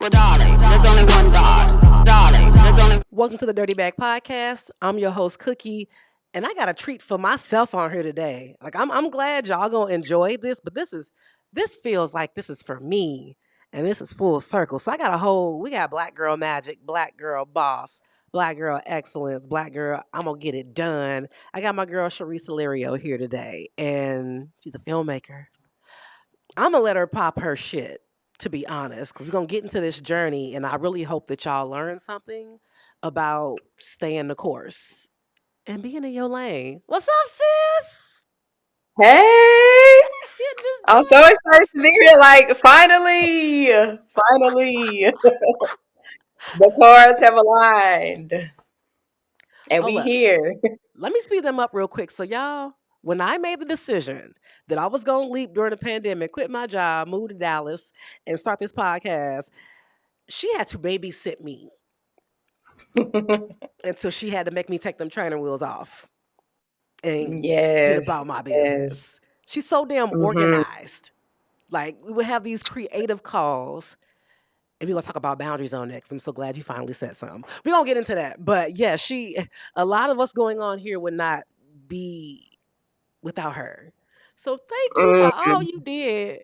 Well, darling, there's only one God. Darling, there's only. Welcome to the Dirty Bag Podcast. I'm your host, Cookie, and I got a treat for myself on here today. Like I'm glad y'all gonna enjoy this, but this feels like this is for me, and this is full circle. So I got we got Black Girl Magic, Black Girl Boss, Black Girl Excellence, Black Girl I'm gonna get it done. I got my girl Sharee Silerio here today, and she's a filmmaker. I'm gonna let her pop her shit, to be honest, because we're gonna get into this journey, and I really hope that y'all learn something about staying the course and being in your lane. What's up, sis? Hey, Hitting this I'm so excited to be here. Like, finally, the cards have aligned and Hold we up. here. Let me speed them up real quick. So, y'all, when I made the decision that I was gonna leap during the pandemic, quit my job, move to Dallas, and start this podcast, she had to babysit me until she had to make me take them training wheels off and get Yes, about my yes. business. She's so damn Hmm. organized. Like we would have these creative calls, and we're gonna talk about boundaries on next. I'm so glad you finally said something. We're gonna get into that. But yeah, a lot of us going on here would not be without her. So thank you for all you did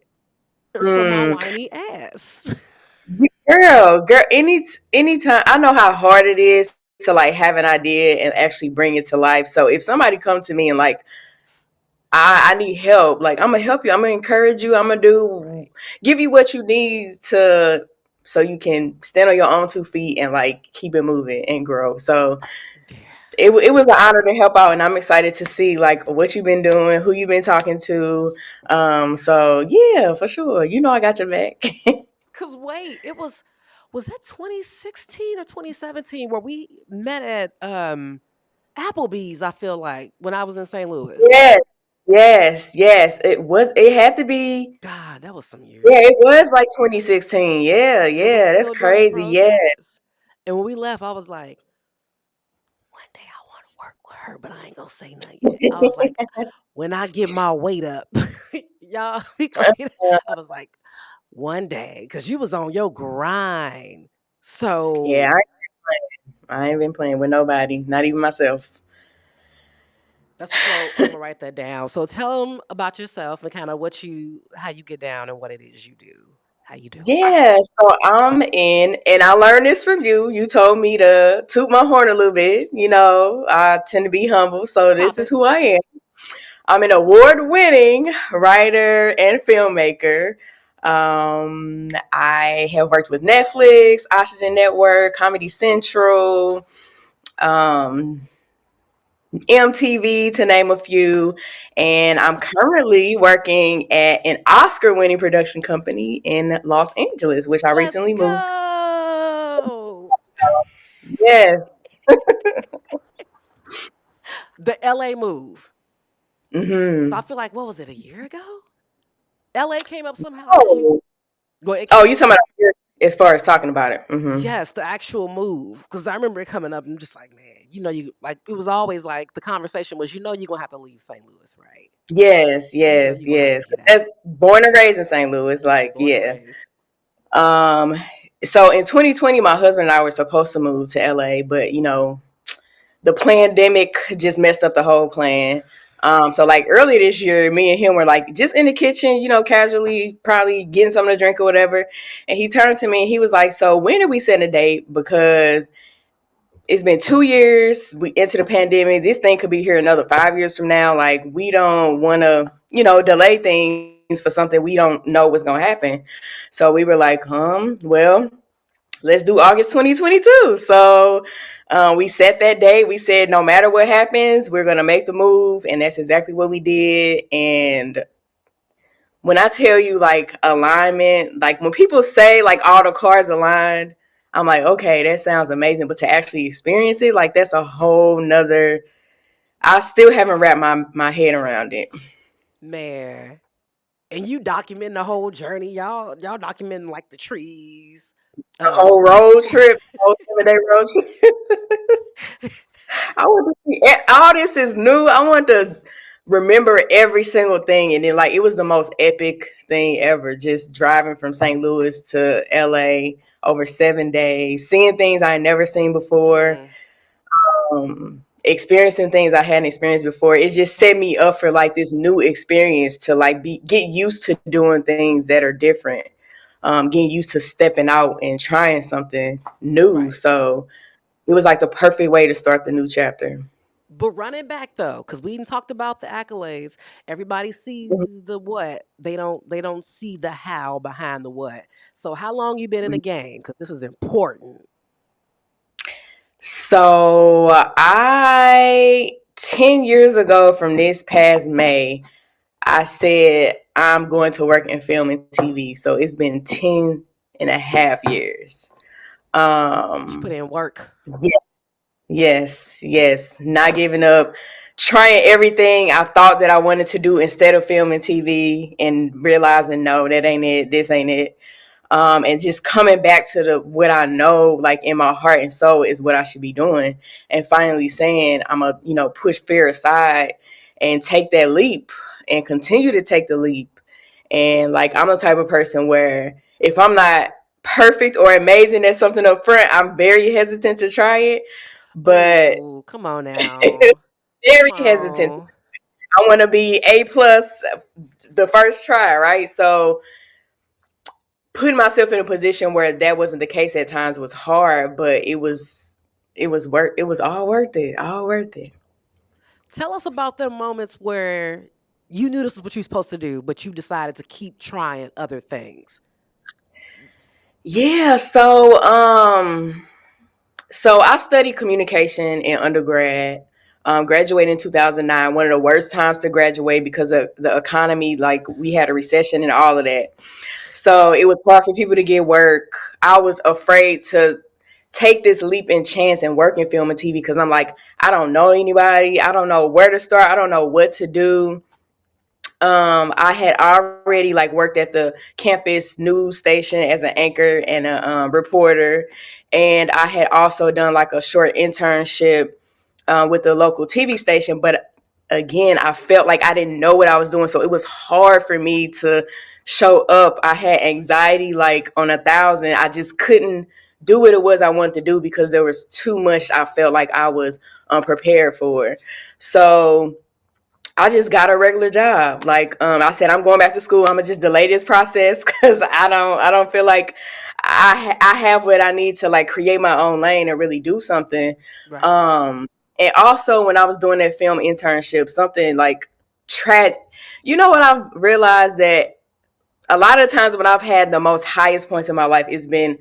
for my Mm. whiny ass. Girl, anytime I know how hard it is to like have an idea and actually bring it to life. So if somebody come to me and like I need help. Like I'm gonna help you. I'm gonna encourage you. I'm gonna Right. give you what you need to so you can stand on your own 2 feet and like keep it moving and grow. So it was an honor to help out, and I'm excited to see like what you've been doing, who you've been talking to. So yeah, for sure. You know I got your back. Cause wait, was that 2016 or 2017 where we met at Applebee's, I feel like, when I was in St. Louis. Yes, yes. It had to be. God, that was some years Yeah, ago. it was like 2016. Yeah, It was yeah. That's still during the crazy. Yeah. protests. And when we left, I was like, one day I want to work with her, but I ain't gonna say nothing yet. I was like, when I get my weight up, y'all, we gonna get I was like, one day, because you was on your grind. Yeah, So I ain't been playing with nobody, not even myself. I'm gonna write that down. So tell them about yourself and kind of how you get down and what it is you do, how you do it. Yeah, so I'm in, and I learned this from you. You told me to toot my horn a little bit. You know, I tend to be humble, so this Pop is it. who I am. I'm an award-winning writer and filmmaker. I have worked with Netflix, Oxygen Network, Comedy Central, um, MTV, to name a few. And I'm currently working at an Oscar winning production company in Los Angeles, which I Let's recently moved to. go. Yes. The LA move. So I Hmm. feel like what was it, a year ago? LA came up somehow. Did you Oh, well it oh, came you up? talking about here as far as talking about it? Hmm. Yes, the actual move. Because I remember it coming up and I'm just like, man, you like it was always like the conversation was, you're gonna have to leave St. Louis, right? Yes, You know yes, you're gonna have to yes. get out. That's born and raised in St. Louis. Like, Born and yeah. raised. Um. So in 2020, my husband and I were supposed to move to LA, but the pandemic just messed up the whole plan. So like earlier this year, me and him were like just in the kitchen, casually, probably getting something to drink or whatever. And he turned to me and he was like, "So when are we setting a date? Because it's been 2 years. We into the pandemic. This thing could be here another 5 years from now. Like we don't want to, delay things for something we don't know what's gonna happen." So we were like, well, let's do August 2022. So we set that date. We said, no matter what happens, we're going to make the move. And that's exactly what we did. And when I tell you like alignment, like when people say like all the cards aligned, I'm like, okay, that sounds amazing. But to actually experience it, like that's a whole nother, I still haven't wrapped my head around it. Man. And you documenting the whole journey. Y'all documenting like the trees. The whole The road fruit. trip, the whole 7 day road trip. I want to see all this is new. I want to remember every single thing, and then like it was the most epic thing ever. Just driving from St. Louis to LA, over 7 days, seeing things I had never seen before, Mm, experiencing things I hadn't experienced before. It just set me up for like this new experience to like get used to doing things that are different, getting used to stepping out and trying something new. right. So it was like the perfect way to start the new chapter. But running back though, because we even talked about the accolades. Everybody sees the what. They don't see the how behind the what. So how long you been in the game? Because this is important. So I 10 years ago from this past May, I said I'm going to work in film and TV. So it's been 10 and a half years. You put Um in work. yes, not giving up, trying everything I thought that I wanted to do instead of film and TV, and realizing no, that ain't it. This ain't it. And just coming back to the what I know, like in my heart and soul, is what I should be doing, and finally saying I'm a push fear aside and take that leap and continue to take the leap. And like I'm the type of person where if I'm not perfect or amazing at something up front, I'm very hesitant to try it. But Oh, come on now. Come very hesitant. on. I want to be A plus the first try, right? So putting myself in a position where that wasn't the case at times was hard, but it was all worth it. All worth it. Tell us about the moments where you knew this is what you're supposed to do, but you decided to keep trying other things. Yeah, so I studied communication in undergrad. Graduated in 2009, one of the worst times to graduate because of the economy. Like we had a recession and all of that. So it was hard for people to get work. I was afraid to take this leap and chance and work in film and TV because I'm like, I don't know anybody. I don't know where to start. I don't know what to do. I had already like worked at the campus news station as an anchor and a reporter, and I had also done like a short internship with the local TV station. But again, I felt like I didn't know what I was doing, so it was hard for me to show up. I had anxiety like on 1,000. I just couldn't do what it was I wanted to do because there was too much I felt like I was unprepared for. So I just got a regular job. Like I said, I'm going back to school. I'm gonna just delay this process because I don't feel like I have what I need to like create my own lane and really do something. Right. Um, and also when I was doing that film internship, something like tragic. You know what I've realized that a lot of times when I've had the most highest points in my life, it's been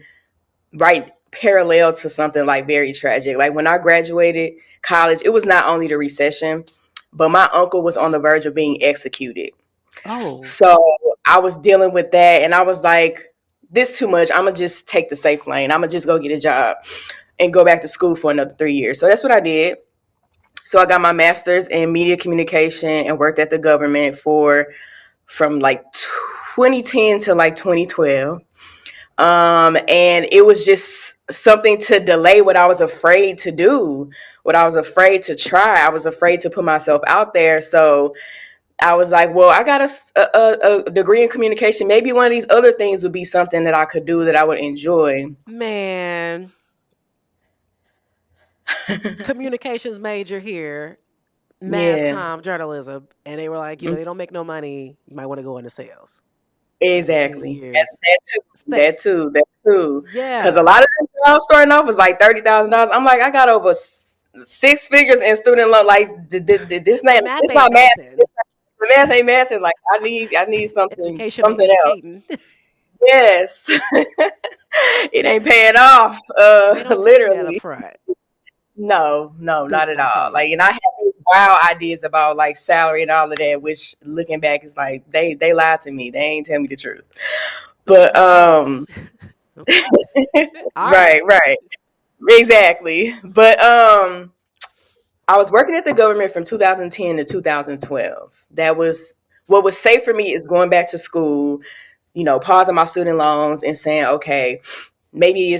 right parallel to something like very tragic. Like when I graduated college, it was not only the recession, but my uncle was on the verge of being executed. Oh, So I was dealing with that and I was like, this too much. I'm gonna just take the safe lane. I'm gonna just go get a job and go back to school for another 3 years. So that's what I did. So I got my master's in media communication and worked at the government for from like 2010 to like 2012. And it was just something to delay what I was afraid to do, what I was afraid to try. I was afraid to put myself out there. So I was like, well, I got a degree in communication. Maybe one of these other things would be something that I could do that I would enjoy. man. Communications major here, mass Yeah, comm journalism. And they were like, they don't make no money. You might want to go into sales. And within exactly. years, That too. safe. That too. Because a Yeah. lot of the jobs starting off was like $30,000. I'm like, I got over 6 figures in student loan. Like, this The not math it's ain't not math. mathing. The math ain't math. And like, I need Education ain't something else. educating. Yes, it ain't paying off. They don't tell you that up Literally. front. No, no, Do not at not tell all. you Like, that. and I have these wild ideas about like salary and all of that, which looking back is like they lied to me. They ain't tell me the truth. But Yikes. Okay. All right, right. right, exactly. But I was working at the government from 2010 to 2012. That was what was safe for me is going back to school, pausing my student loans and saying, okay, maybe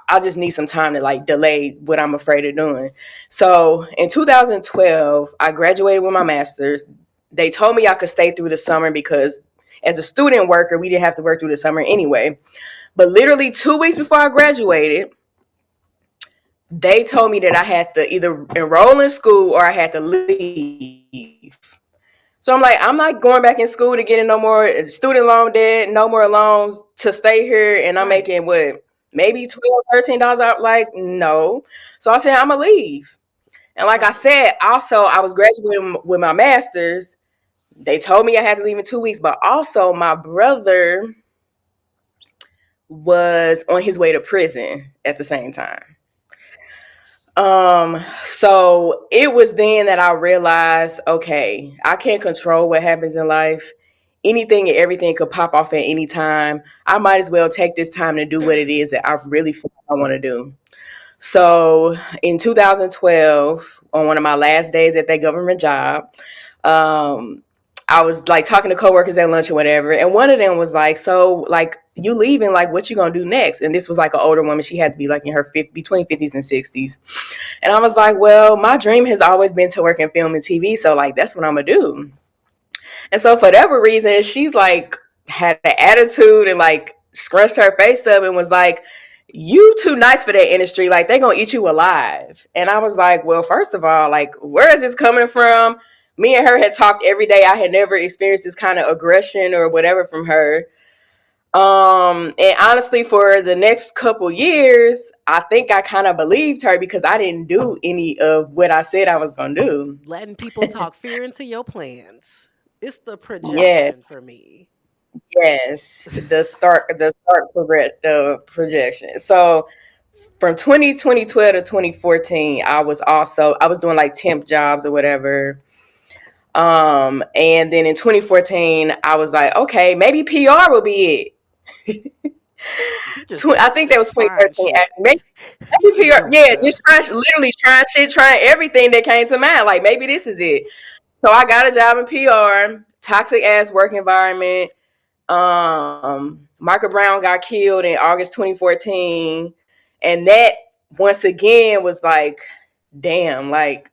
I just need some time to like delay what I'm afraid of doing. So in 2012, I graduated with my master's. They told me I could stay through the summer because as a student worker, we didn't have to work through the summer anyway. But literally 2 weeks before I graduated, they told me that I had to either enroll in school or I had to leave. So I'm like, I'm not going back in school to get in no more student loan debt, no more loans to stay here, and I'm Right. making what, maybe $12, $13 out. Like, no. So I said, I'm gonna leave. And like I Right. said, also I was graduating with my master's. They told me I had to leave in 2 weeks, but also my brother was on his way to prison at the same time. So it was then that I realized, okay, I can't control what happens in life. Anything and everything could pop off at any time. I might as well take this time to do what it is that I really feel like I want to do. So in 2012, on one of my last days at that government job, um, I was like talking to coworkers at lunch or whatever, and one of them was like, "So, like, you leaving? Like, what you gonna do next?" And this was like an older woman; she had to be like in her between 50s and 60s. And I was like, "Well, my dream has always been to work in film and TV, so like that's what I'm gonna do." And so for whatever reason, she like had an attitude and like scrunched her face up and was like, "You too nice for that industry. Like they gonna eat you alive." And I was like, "Well, first of all, like where is this coming from?" Me and her had talked every day. I had never experienced this kind of aggression or whatever from her. And honestly, for the next couple years, I think I kind of believed her because I didn't do any of what I said I was gonna do. Letting people talk fear into your plans. It's the Yeah. projection for me. Yes, the projection. So from 2012 to 2014, I was doing like temp jobs or whatever. And then in 2014, I was like, okay, maybe PR will be it. You just I think that was trying 2013 shit. actually. You Maybe just PR, doing yeah, stuff. literally trying shit, trying everything that came to mind. Like maybe this is it. So I got a job in PR, toxic ass work environment. Michael Brown got killed in August 2014, and that once again was like, damn, like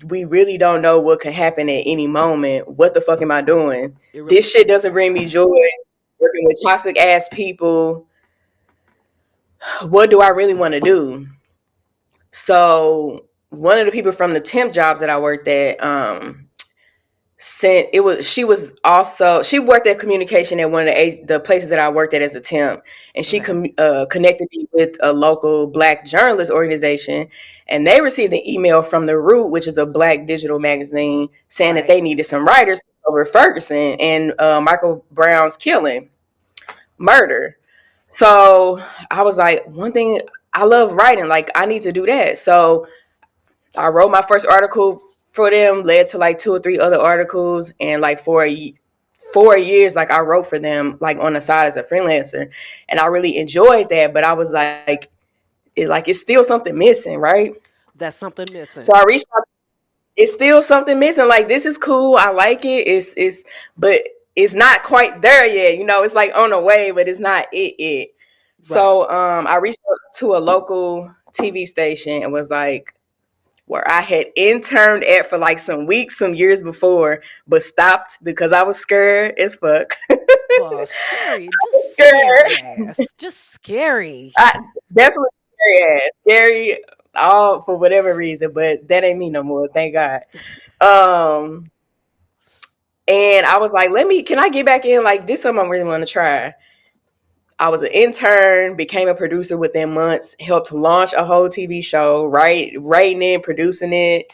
we really don't know what could happen at any moment. What the fuck am I doing? It really This shit closed doesn't your bring me joy. eyes. Working with toxic ass people. What do I really want to do? So one of the people from the temp jobs that I worked at, sent it was she worked at communication at one of the places that I worked at as a temp, and she Okay. connected me with a local Black journalist organization, and they received an email from the Root, which is a Black digital magazine, saying that Right. they needed some writers over Ferguson and Michael Brown's murder. So I was like, one thing, I love writing, like I need to do that. So I wrote my first article for them, led to like two or three other articles, and like for 4 years, like I wrote for them, like on the side as a freelancer, and I really enjoyed that. But I was like it's still something missing, right? That's something So missing. I reached out. It's still something missing. Like this is cool. I like it. But it's not quite there yet. You know, it's like on the way, but it's not it. Right. So I reached out to a local TV station and was like, where I had interned at for like some weeks, some years before, but stopped because I was scared as fuck. Well, scary. Just scary Scared. ass. Just scary. I definitely scary ass. Scary all for whatever reason, but that ain't me no more, thank God. Um and I was like, can I get back in? Like this is something I really want to try. I was an intern, became a producer within months, helped launch a whole TV show, writing it, producing it.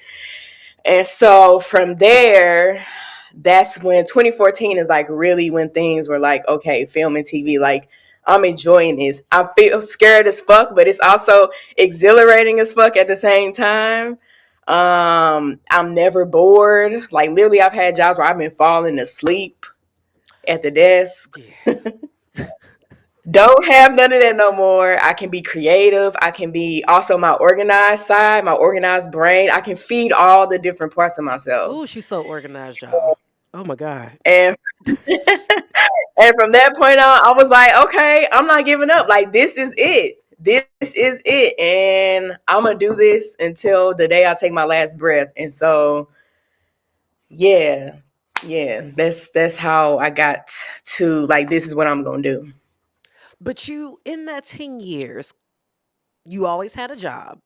And so from there, that's when 2014 is like really when things were like, okay, film and TV, like I'm enjoying this. I feel scared as fuck, but it's also exhilarating as fuck at the same time. I'm never bored. Like literally I've had jobs where I've been falling asleep at the desk. Yeah. Don't have none of that no more. I can be creative. I can be also my organized side, my organized brain. I can feed all the different parts of myself. Oh, she's so organized, y'all. Oh my God. And and from that point on, I was like, okay, I'm not giving up. Like this is it. This is it. And I'm gonna do this until the day I take my last breath. And so yeah. Yeah. That's how I got to like this is what I'm gonna do. But you, in that 10 years, you always had a job,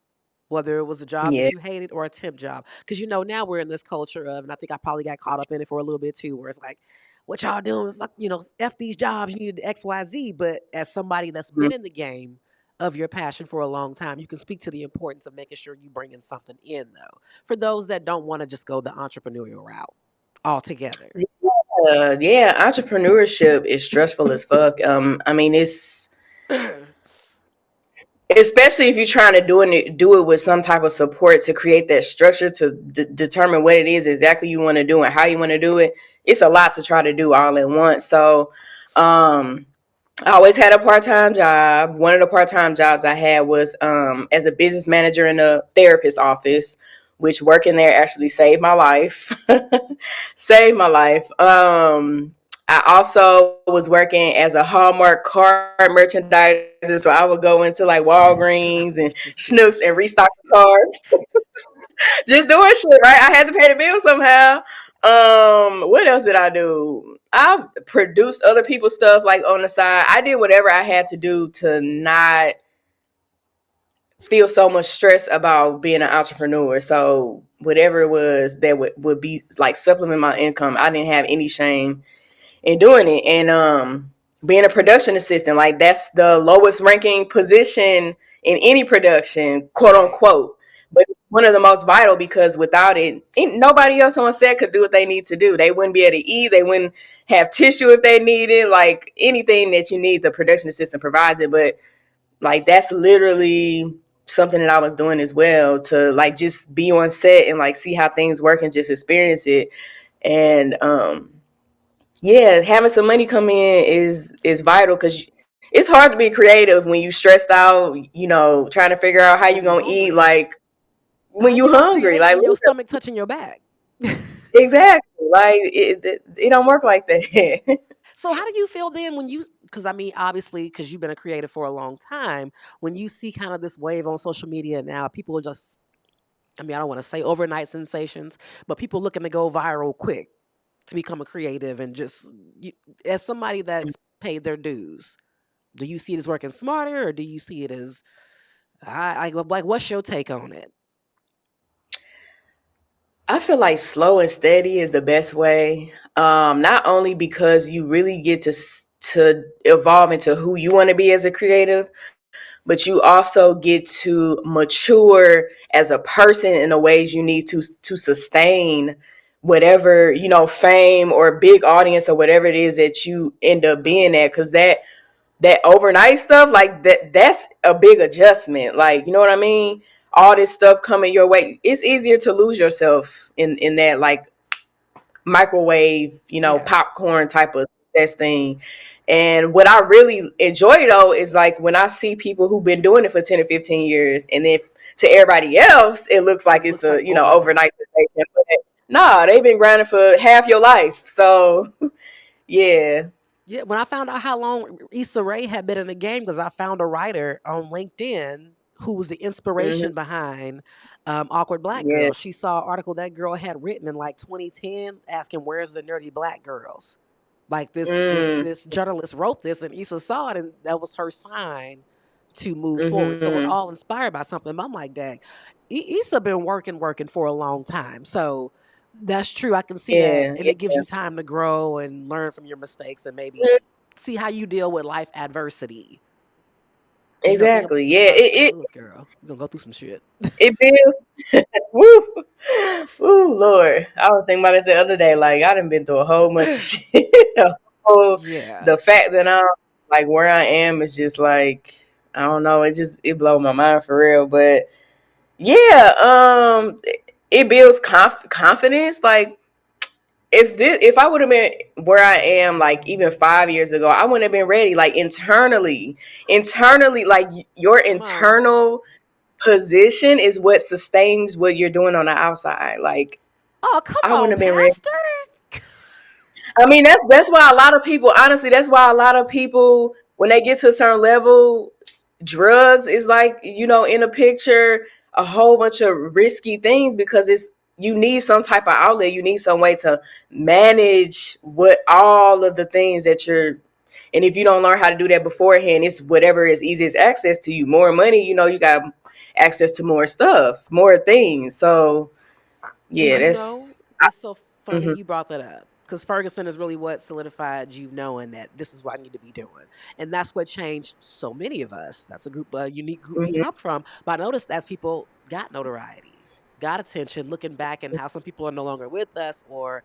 whether it was a job Yeah. that you hated or a temp job. Because, now we're in this culture of, and I think I probably got caught up in it for a little bit too, where it's like, what y'all doing? Fuck, F these jobs, you need X, Y, Z. But as somebody that's Mhm. been in the game of your passion for a long time, you can speak to the importance of making sure you bring in something in, though, for those that don't want to just go the entrepreneurial route altogether. Yeah, entrepreneurship is stressful as fuck. I mean, it's especially if you're trying to do it with some type of support to create that structure to determine what it is exactly you want to do and how you want to do it. It's a lot to try to do all at once. So, um, I always had a part-time job. One of the part-time jobs I had was as a business manager in a therapist office, which working there actually saved my life. Saved my life. I also was working as a Hallmark card merchandiser, so I would go into like Girl, I Walgreens know and what this Schnucks is. and restock the cards. Just doing shit, right? I had to pay the bill somehow. What else did I do? I produced other people's stuff like on the side. I did whatever I had to do to not feel so much stress about being an entrepreneur. So whatever it was that would be like supplement my income, I didn't have any shame in doing it. And being a production assistant, like that's the lowest ranking position in any production, quote Right. unquote. But one of the most vital because without it, nobody else on set could do what they need to do. They wouldn't be able to eat. They wouldn't have tissue if they needed. Like anything that you need, the production assistant provides it. But like that's literally something that I was doing as well to like just be on set and like see how things work and just experience it. And yeah, having some money come in is vital because it's hard to be creative when you stressed out, trying to figure out how When you you're gonna eat, hungry. like when How you you gonna hungry, create like when your stomach touching your back? exactly, like it don't work like that. So how do you feel then when you, because I mean, obviously, because you've been a creator for a long time, when you see kind of this wave on social media now, people are just, I mean, I don't want to say overnight sensations, but people looking to go viral quick to become a creative and just, you, as somebody that's paid their dues, do you see it as working smarter or do you see it as, like, what's your take on it? I feel like slow and steady is the best way. Not only because you really get to evolve into who you want to be as a creative, but you also get to mature as a person in the ways you need to sustain whatever fame or big audience or whatever it is that you end up being at. Because that overnight stuff, like that's a big adjustment. Like, you know what I mean? All this stuff coming your way, it's easier to lose yourself in that like microwave, Yeah. popcorn type of success thing. And what I really enjoy though is like when I see people who've been doing it for 10 or 15 years, and then to everybody else, it looks like It it's looks a like overnight. overnight sensation. But nah, they've been grinding for half your life. So yeah. Yeah, when I found out how long Issa Rae had been in the game, because I found a writer on LinkedIn who was the Hmm. inspiration behind Awkward Black Yeah. Girl. She saw an article that girl had written in like 2010 asking, "Where's the nerdy black girls?" Like this, this, Mm. this journalist wrote this, and Issa saw it, and that was her sign to move forward. So we're Hmm. all inspired by something. I'm like, "Dang, Issa been working for a long time." So that's true. I can see that. Yeah. And Yeah. it gives you time to grow and learn from your mistakes and maybe see how you deal with life adversity. Because Exactly. think Yeah. about St. Louis, girl. You're going to go through some shit. It builds. Woo. Woo, Lord. I was thinking about it the other day. Like, I done been through a whole bunch of shit. Yeah. The fact that I'm like where I am is just like, I don't know. It blows my mind for real. But yeah, it builds confidence. Like, if I would have been where I am like even 5 years ago, I wouldn't have been ready. Like internally, like your Come on. internal position is what sustains what you're doing on the outside. Like Oh, come I wouldn't on, have been ready. Pastor. I mean, that's why a lot of people, honestly, that's why a lot of people, when they get to a certain level, drugs is like, in a picture, a whole bunch of risky things because you need some type of outlet. You need some way to manage what all of the things that you're And if you don't learn how to do that beforehand, it's whatever is easiest access to you. More money, you got access to more stuff, more things. So yeah, And that's it's so funny mhm, you brought that up because Ferguson is really what solidified you knowing that this is what I need to be doing, and that's what changed so many of us. That's a unique group we mhm, come from. But I noticed as people got notoriety, got attention, looking back and how some people are no longer with us or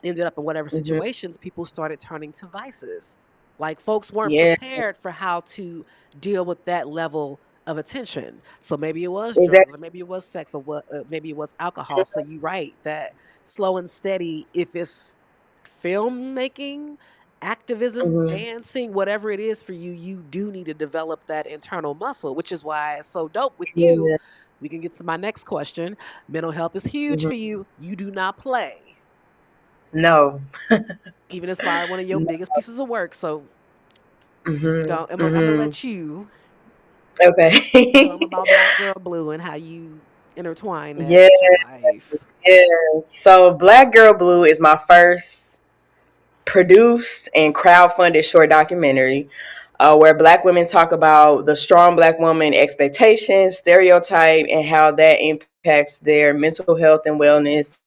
ended up in whatever mhm. situations, people started turning to vices. Like folks weren't Yeah, prepared for how to deal with that level of attention. So maybe it was drugs, exactly. or maybe it was sex, or what? Maybe it was alcohol. So you right that slow and steady. If it's filmmaking, activism, Mhm. dancing, whatever it is for you, you do need to develop that internal muscle, which is why it's so dope with you. Yeah. We can get to my next question. Mental health is huge Mhm. for you. You do not play. No. Even inspired one of your No. biggest pieces of work. So Mhm. go. I'm gonna Mhm. let you tell them Okay. about Black Girl Blue and how you intertwine that Yes. with your life. Yes. So Black Girl Blue is my first produced and crowdfunded short documentary where Black women talk about the strong Black woman expectations, stereotype, and how that impacts their mental health and wellness,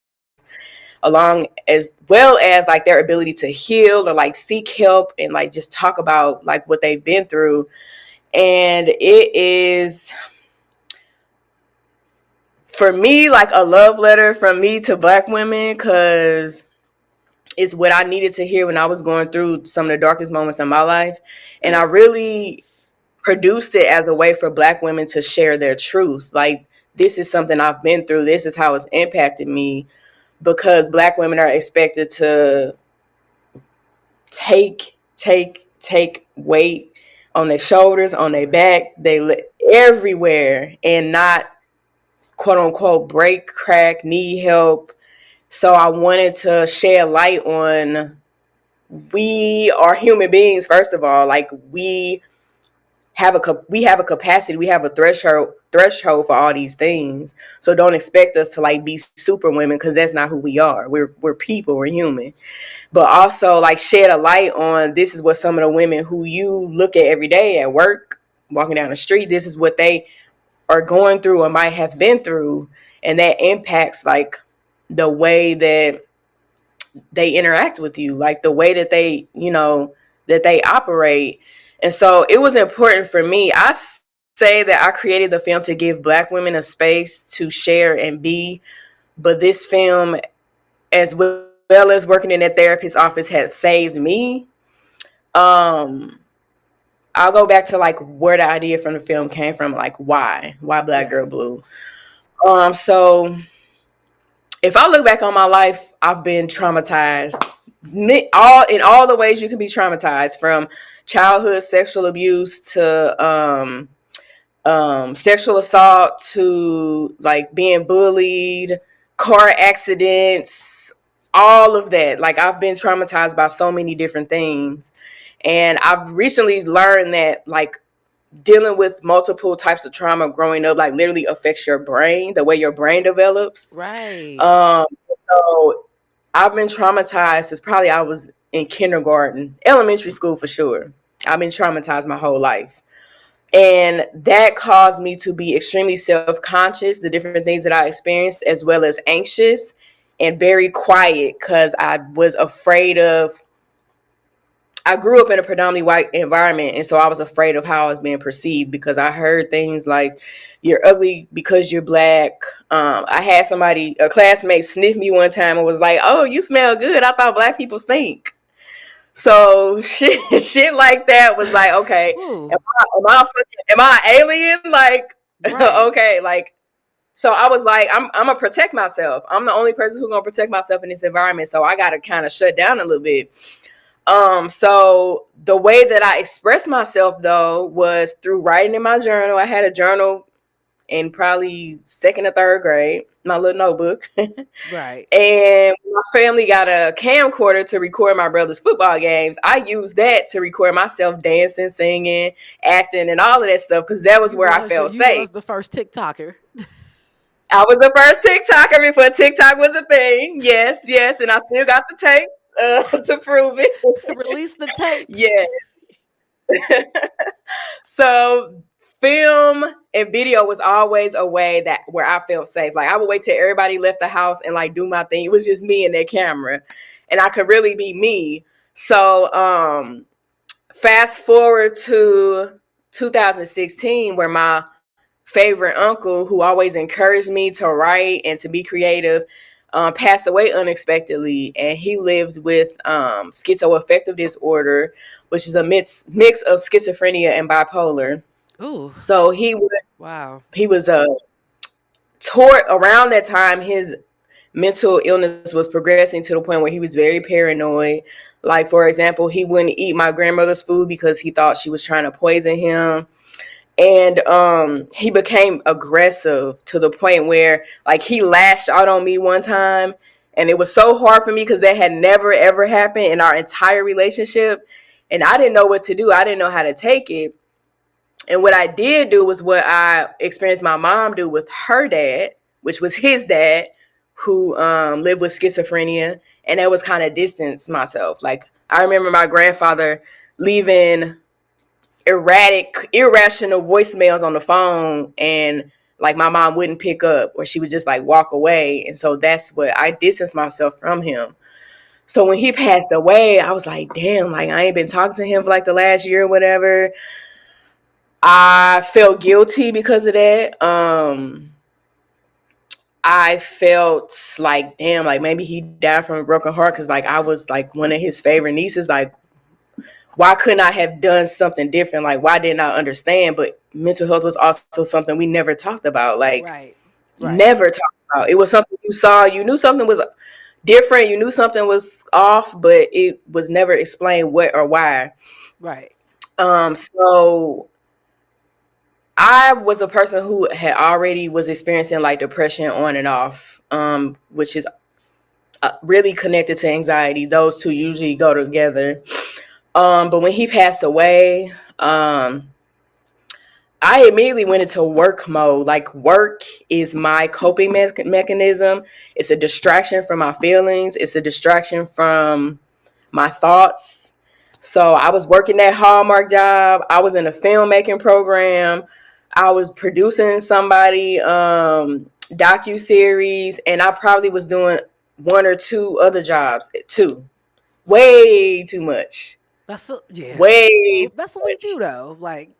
along as well as like their ability to heal or like seek help and like just talk about like what they've been through. And it is for me like a love letter from me to Black women because it's what I needed to hear when I was going through some of the darkest moments in my life. And I really produced it as a way for Black women to share their truth. Like, this is something I've been through. This is how it's impacted me because Black women are expected to take weight on their shoulders, on their back, everywhere, and not quote unquote break, crack, need help. So I wanted to shed light on we are human beings first of all. Like we have a capacity, we have a threshold for all these things. So don't expect us to like be super women because that's not who we are. We're people, we're human. But also like shed a light on this is what some of the women who you look at every day at work, walking down the street, this is what they are going through or might have been through, and that impacts like the way that they interact with you, like the way that that they operate. And so it was important for me. Say that I created the film to give Black women a space to share and be, but this film, as well as working in that therapist's office, has saved me. Um, I'll go back to like where the idea from the film came from, like why Black Yeah. Girl Blue. So if I look back on my life, I've been traumatized in all the ways you can be traumatized, from childhood sexual abuse to sexual assault to like being bullied, car accidents, all of that. Like I've been traumatized by so many different things. And I've recently learned that like dealing with multiple types of trauma growing up like literally affects your brain, the way your brain develops. Right. Um, so I've been traumatized since probably I was in kindergarten, elementary school for sure. I've been traumatized my whole life. And that caused me to be extremely self-conscious, the different things that I experienced, as well as anxious and very quiet because I was afraid of I grew up in a predominantly white environment, and so I was afraid of how I was being perceived because I heard things like "you're ugly because you're Black." I had a classmate, sniff me one time and was like, "Oh, you smell good. I thought Black people stink." So shit like that was like, okay, Ooh. am I an alien? Like, Right. okay, like. So I was like, I'm gonna protect myself. I'm the only person who's gonna protect myself in this environment. So I gotta kind of shut down a little bit. So the way that I expressed myself though was through writing in my journal. I had a journal in probably second or third grade, my little notebook. Right. And my family got a camcorder to record my brother's football games. I used that to record myself dancing, singing, acting, and all of that stuff because that was where I felt You safe. was the first TikToker. I was the first TikToker before TikTok was a thing. Yes, yes, and I still got the tape. to prove it. Release the tapes. Yeah. So film and video was always a way that where I felt safe. Like I would wait till everybody left the house and like do my thing. It was just me and that camera, and I could really be me. So fast forward to 2016, where my favorite uncle, who always encouraged me to write and to be creative, passed away unexpectedly, and he lives with schizoaffective disorder, which is a mix of schizophrenia and bipolar. Ooh, So wow. he was toward around that time, his mental illness was progressing to the point where he was very paranoid. Like, for example, he wouldn't eat my grandmother's food because he thought she was trying to poison him. And he became aggressive to the point where like he lashed out on me one time, and it was so hard for me because that had never ever happened in our entire relationship, and I didn't know what to do. I didn't know how to take it. And what I did do was what I experienced my mom do with her dad, which was his dad, who lived with schizophrenia, and that was kind of distance myself. Like I remember my grandfather leaving irrational voicemails on the phone, and like my mom wouldn't pick up, or she would just like walk away. And so that's what I distanced myself from him. So when he passed away, I was like, damn, like I ain't been talking to him for like the last year or whatever. I felt guilty because of that. I felt like, damn, like maybe he died from a broken heart because like I was like one of his favorite nieces. Like, why couldn't I have done something different? Like, why didn't I understand? But mental health was also something we never talked about. Like, Right. Right. never talked about. It was something you saw. You knew something was different. You knew something was off, but it was never explained what or why. Right. So I was a person who had already was experiencing like depression on and off, which is really connected to anxiety. Those two usually go together. But when he passed away, I immediately went into work mode. Like work is my coping mechanism. It's a distraction from my feelings. It's a distraction from my thoughts. So I was working that Hallmark job. I was in a filmmaking program. I was producing somebody docu series, and I probably was doing one or two other jobs too. Way too much. Yeah. Way Well, too that's what we do much. though. Like,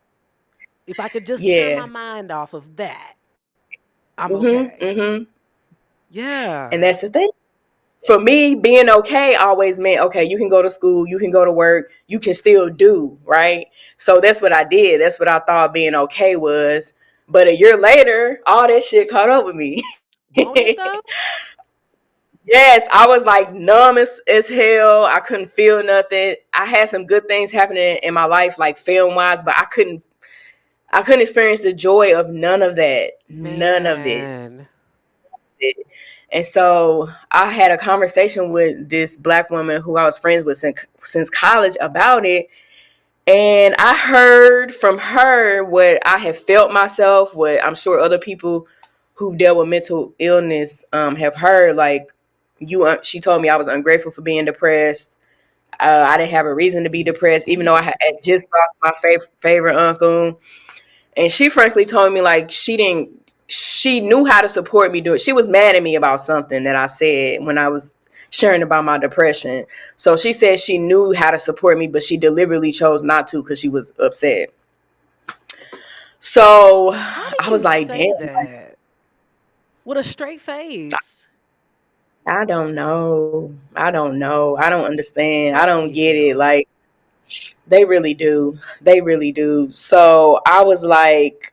if I could just turn my Yeah. mind off of that, I'm Mhm. okay. Mhm. And Yeah. that's the thing. For me, being okay always meant, okay, you can go to school, you can go to work, you can still do, right? So that's what I did. That's what I thought being okay was. But a year later, all that shit caught up with me. Won't it though? Yes, I was like numb as hell. I couldn't feel nothing. I had some good things happening in my life, like film wise, but I couldn't experience the joy of none of that. None of it. Man. And so I had a conversation with this Black woman who I was friends with since college about it. And I heard from her what I have felt myself, what I'm sure other people who've dealt with mental illness have heard. Like, she told me I was ungrateful for being depressed. I didn't have a reason to be You depressed, even said though I it. had just lost my favorite uncle. And she frankly told me like she knew how to support me do it. She was mad at me about something that I said when I was sharing about my depression. So she said she knew how to support me, but she deliberately chose not to because she was upset. So How I do was you like, damn, say that with a straight face? I don't know. I don't know. I don't understand. I Folks don't need get it. help. Like, they really do. They really do. So I was like,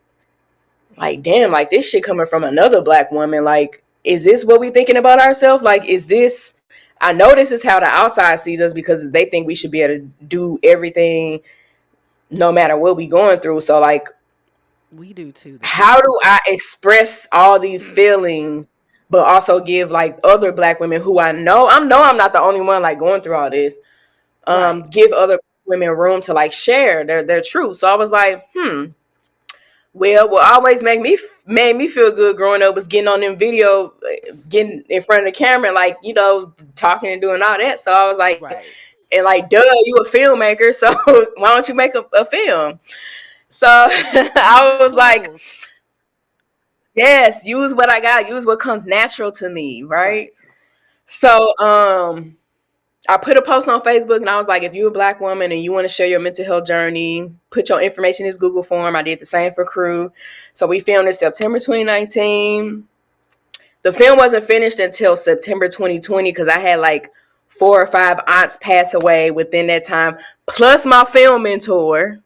damn, like this shit coming from another Black woman. Like, is this what we thinking about ourselves? Like, is this, I know this is how the outside sees us because they think we should be able to do everything no matter what we going through. So like, We do too, though. how do I express all these feelings, but also give like other Black women who I know I'm not the only one like going through all this, Right. give other women room to like share their truth. So I was like, Well, what always made me feel good growing up was getting on them video, getting in front of the camera, like, talking and doing all that. So I was like, Right. and like, duh, you a filmmaker, so why don't you make a film? So Use I your was like, tools. yes, use what I got, use what comes natural to me, right? Right. So I put a post on Facebook and I was like, if you're a Black woman and you want to share your mental health journey, put your information in this Google form. I did the same for Crew. So we filmed in September 2019. The film wasn't finished until September 2020 because I had like 4 or 5 aunts pass away within that time, plus my film mentor.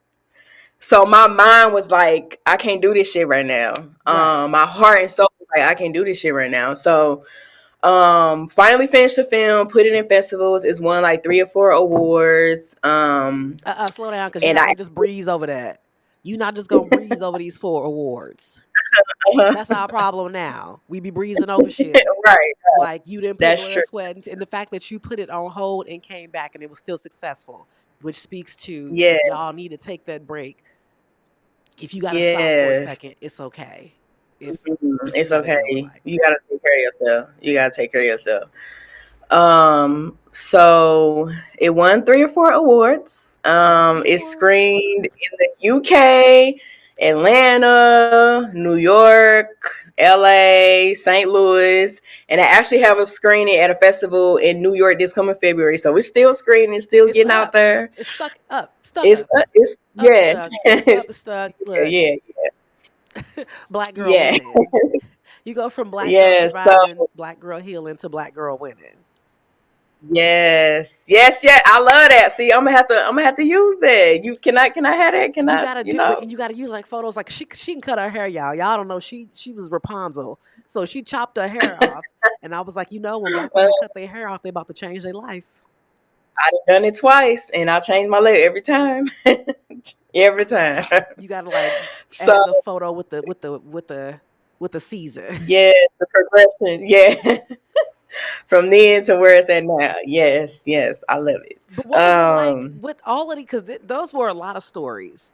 So my mind was like, I can't do this shit right now. Right. My heart and soul was like, I can't do this shit right now. So finally finished the film, put it in festivals. It's won like 3 or 4 awards. Slow down, because you're And not I gonna just breeze over that. You're not just gonna breeze over these 4 awards. That's our problem now. We be breezing over shit. right, Like you didn't put that's true. blood, sweat, and the fact that you put it on hold and came back and it was still successful, which speaks to Yeah, if y'all need to take that break. If you got to stop for a yes. second, it's okay. If you It's got to okay. deal with life. You gotta take care of yourself. You gotta take care of yourself. So it won 3 or 4 awards. Praise the It's Lord. screened in the UK, Atlanta, New York, LA, St. Louis, and I actually have a screening at a festival in New York this coming February. So it's still screening, it's still It's getting out up. there. It's stuck up, It's up yeah, stuck, it's, up stuck. yeah, Look, yeah, black girl yeah, winning. You go from black girl yeah. surviving, black girl healing to black girl winning. Yes, yeah. I love that. See, I'm gonna have to use that. Can I have that? Can You I, gotta do, but you gotta use like photos. Like she can cut her hair, y'all. Y'all don't know she was Rapunzel, so she chopped her hair off. And I was like, when black women cut their hair off, they about to change their life. I've done it twice, and I change my leg every time. Every time. You gotta like So add the photo with the season. yeah, the progression. Yeah, from then to where it's at now. Yes, I love But it. what was it like with all of these? Because those were a lot of stories,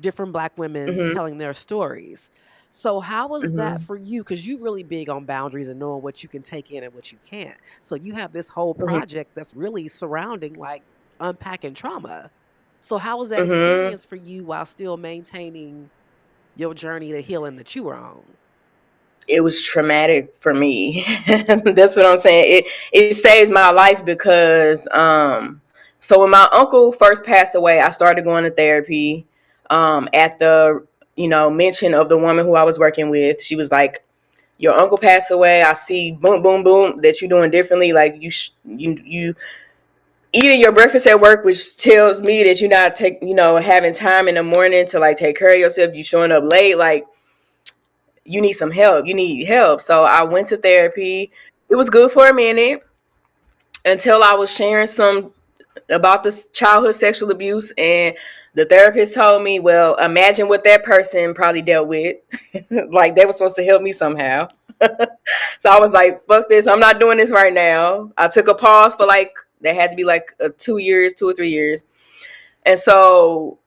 different black women Mhm, telling their stories. So how was that mhm, for you? Because you really big on boundaries and knowing what you can take in and what you can't. So you have this whole mhm, project that's really surrounding like unpacking trauma. So how was that mhm. experience for you while still maintaining your journey to healing that you were on? It was traumatic for me. That's what I'm saying. It saved my life because so when my uncle first passed away, I started going to therapy. At the mention of the woman who I was working with, she was like, "Your uncle passed away. I see, boom, boom, boom, that you're doing differently. Like you eating your breakfast at work, which tells me that you're not having time in the morning to like take care of yourself. You showing up late, like." You need some help. You need help. So I went to therapy. It was good for a minute until I was sharing some about this childhood sexual abuse, and the therapist told me, well, imagine what that person probably dealt with. Like they were supposed to help me somehow. So I was like, fuck this. I'm not doing this right now. I took a pause for like, that had to be like 2 years, 2 or 3 years. And so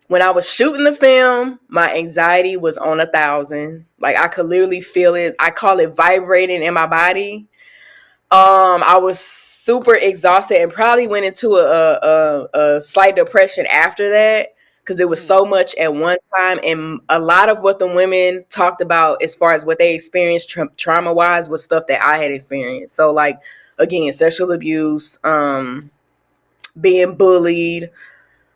when I was shooting the film, my anxiety was on 1,000. Like I could literally feel it. I call it vibrating in my body. I was super exhausted and probably went into a slight depression after that because it was so Mm, much at one time. And a lot of what the women talked about as far as what they experienced trauma wise was stuff that I had experienced. So like again, sexual abuse, being bullied,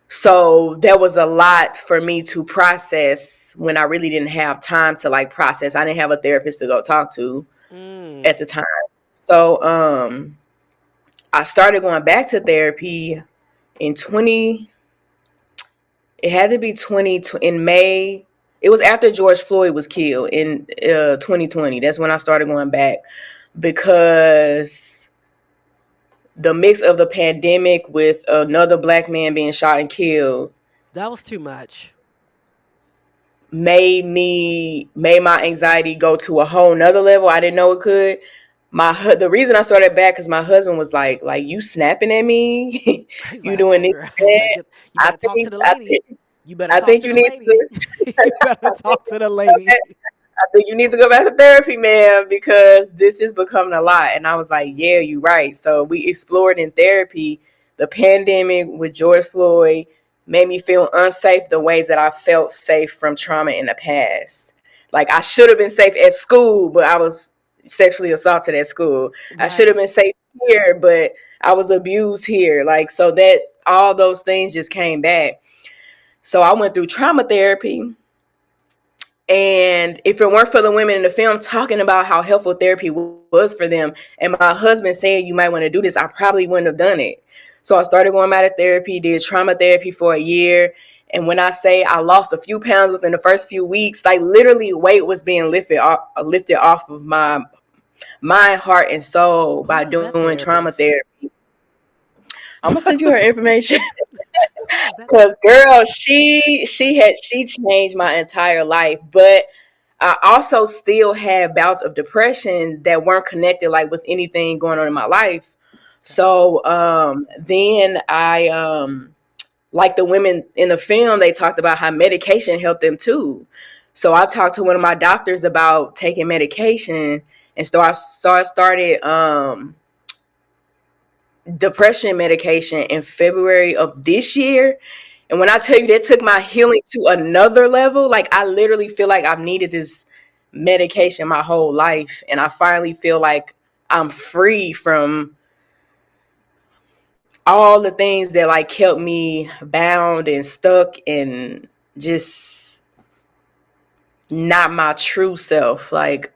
so there was a lot for me to process when I really didn't have time to like process. I didn't have a therapist to go talk to mm. at the time. So I started going back to therapy in 20 it had to be 20 in May. It was after George Floyd was killed in 2020. That's when I started going back because the mix of the pandemic with another black man being shot and killed That was too much. made my anxiety go to a whole nother level. I didn't know it could. The reason I started back because my husband was like you snapping at me, He's you like, doing this girl, and that. you better talk to the I lady. think You better I talk think to you the need lady. to. You better I think talk to the lady. I think you need to go back to therapy, man, because this is becoming a lot. And I was like, yeah, you're right. So we explored in therapy the pandemic with George Floyd made me feel unsafe the ways that I felt safe from trauma in the past. Like I should have been safe at school, but I was sexually assaulted at school. I should have Right. been safe here, but I was abused here. Like so that all those things just came back. So I went through trauma therapy, and if it weren't for the women in the film talking about how helpful therapy was for them, and my husband saying you might want to do this, I probably wouldn't have done it. So I started going out of therapy, did trauma therapy for a year. And when I say I lost a few pounds within the first few weeks, like literally weight was being lifted off of my mind, heart, and soul by Who is that doing trauma therapist? therapy. I'm gonna send you her information. Who is that Cause therapist? girl, she changed my entire life. But I also still had bouts of depression that weren't connected like with anything going on in my life. Okay. So then I like the women in the film, they talked about how medication helped them too. So I talked to one of my doctors about taking medication, and so I started depression medication in February of this year. And when I tell you that took my healing to another level, like I literally feel like I've needed this medication my whole life. And I finally feel like I'm free from all the things that like kept me bound and stuck and just not my true self. Like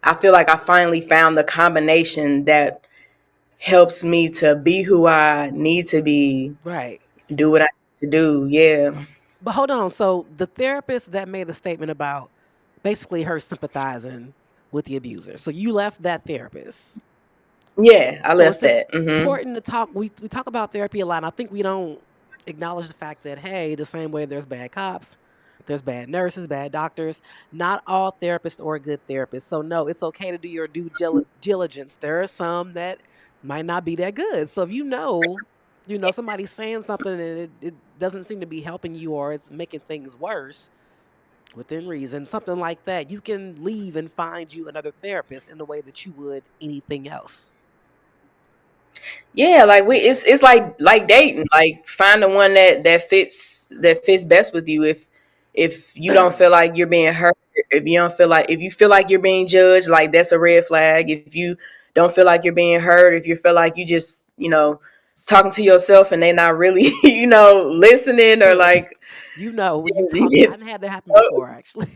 I feel like I finally found the combination that helps me to be who I need to be, Right. do what I need to do. Yeah. But hold on. So the therapist that made the statement about basically her sympathizing with the abuser. So you left that therapist. Yeah, I So left it's that. important to talk. We talk about therapy a lot. And I think we don't acknowledge the fact that, hey, the same way there's bad cops, there's bad nurses, bad doctors. Not all therapists are good therapists. So no, it's okay to do your due diligence. There are some that might not be that good. So if somebody's saying something and it doesn't seem to be helping you, or it's making things worse within reason, something like that, you can leave and find you another therapist in the way that you would anything else. Yeah, like it's like dating. Like find the one that fits best with you. If you don't feel like you're being hurt, if you feel like you're being judged, like that's a red flag. If you don't feel like you're being hurt, if you feel like you just, talking to yourself and they're not really, listening or like When you talk, I've had that happen those, before actually.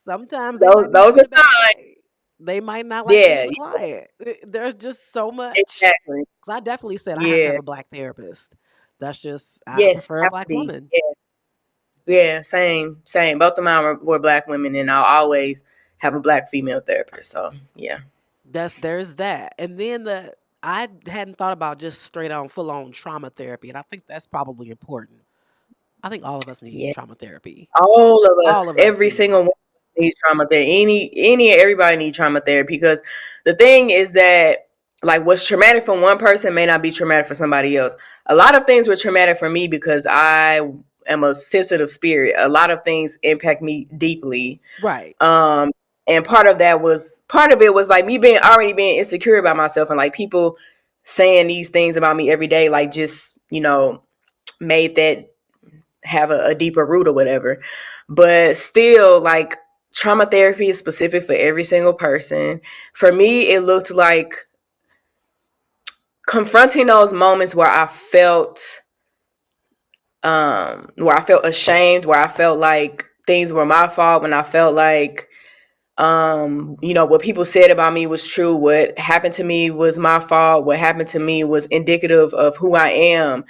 Sometimes they might be those having are a bad signs. day. They might not like me Yeah, as a client. There's just so much. exactly. Because I definitely said I have to Yeah. have a black therapist. That's just, I Yes, prefer a have to black be. woman. Yeah, same, same. Both of mine were black women, and I'll always have a black female therapist. So yeah, There's that. And then I hadn't thought about just straight on full on trauma therapy. And I think that's probably important. I think all of us need yeah. trauma therapy. All of All us, of us every need single it. one needs trauma therapy. Everybody needs trauma therapy because the thing is that like what's traumatic for one person may not be traumatic for somebody else. A lot of things were traumatic for me because I am a sensitive spirit. A lot of things impact me deeply. Right. Um, and part of it was like me being already being insecure about myself and like people saying these things about me every day, like just, made that have a deeper root or whatever. But still, like trauma therapy is specific for every single person. For me, it looked like confronting those moments where I felt ashamed, where I felt like things were my fault, when I felt like what people said about me was true, what happened to me was my fault, what happened to me was indicative of who I am,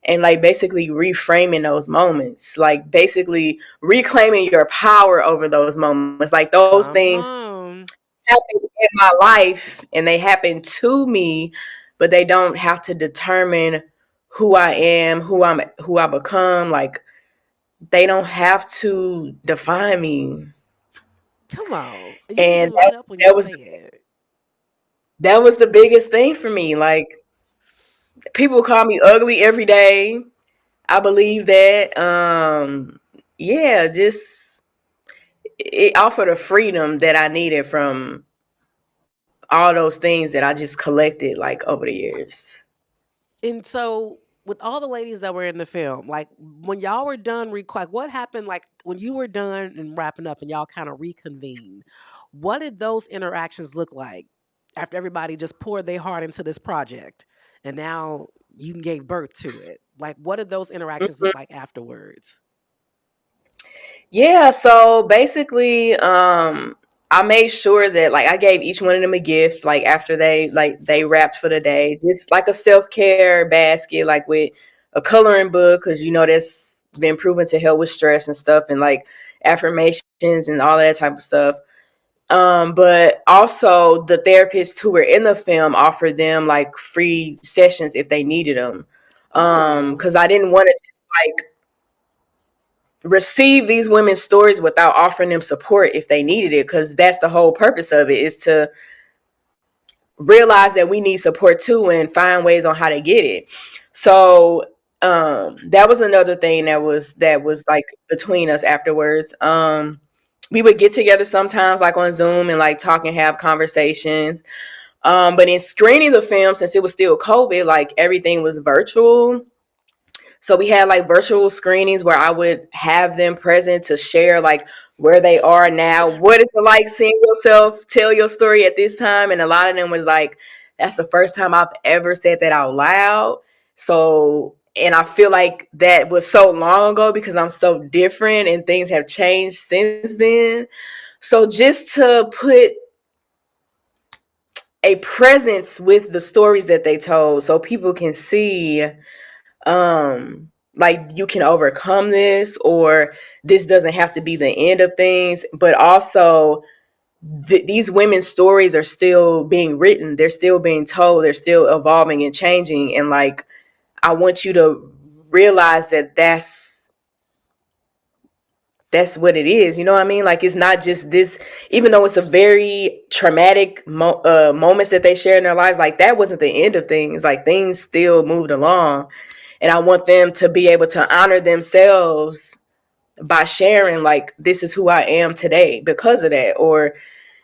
and like basically reframing those moments, like basically reclaiming your power over those moments. Like those Come things on. happen in my life and they happen to me, but they don't have to determine who I am, who I become. Like they don't have to define me. Come on. You need to And light up when you that was say it. that was the biggest thing for me. Like people call me ugly every day. I believe that. Yeah, just it offered a freedom that I needed from all those things that I just collected like over the years. And so, with all the ladies that were in the film, like when y'all were done, what happened? Like when you were done and wrapping up, and y'all kind of reconvened, what did those interactions look like after everybody just poured their heart into this project, and now you gave birth to it? Like, what did those interactions look like afterwards? Yeah, so basically, I made sure that like I gave each one of them a gift, like after they wrapped for the day, just like a self-care basket, like with a coloring book, because that's been proven to help with stress and stuff, and like affirmations and all that type of stuff. But also the therapists who were in the film offered them like free sessions if they needed them. Oh, Because I didn't want to just like receive these women's stories without offering them support if they needed it, because that's the whole purpose of it, is to realize that we need support too and find ways on how to get it. So that was another thing that was like between us afterwards. We would get together sometimes like on Zoom and like talk and have conversations. But in screening the film, since it was still COVID, like everything was virtual. So we had like virtual screenings where I would have them present to share like where they are now. What is it like seeing yourself tell your story at this time? And a lot of them was like, that's the first time I've ever said that out loud. So, and I feel like that was so long ago because I'm so different and things have changed since then. So just to put a presence with the stories that they told so people can see like you can overcome this, or this doesn't have to be the end of things, but also these women's stories are still being written, they're still being told, they're still evolving and changing, and like I want you to realize that that's what it is. You know what I mean? Like it's not just this, even though it's a very traumatic moments that they share in their lives, like that wasn't the end of things, like things still moved along. And I want them to be able to honor themselves by sharing like this is who I am today because of that, or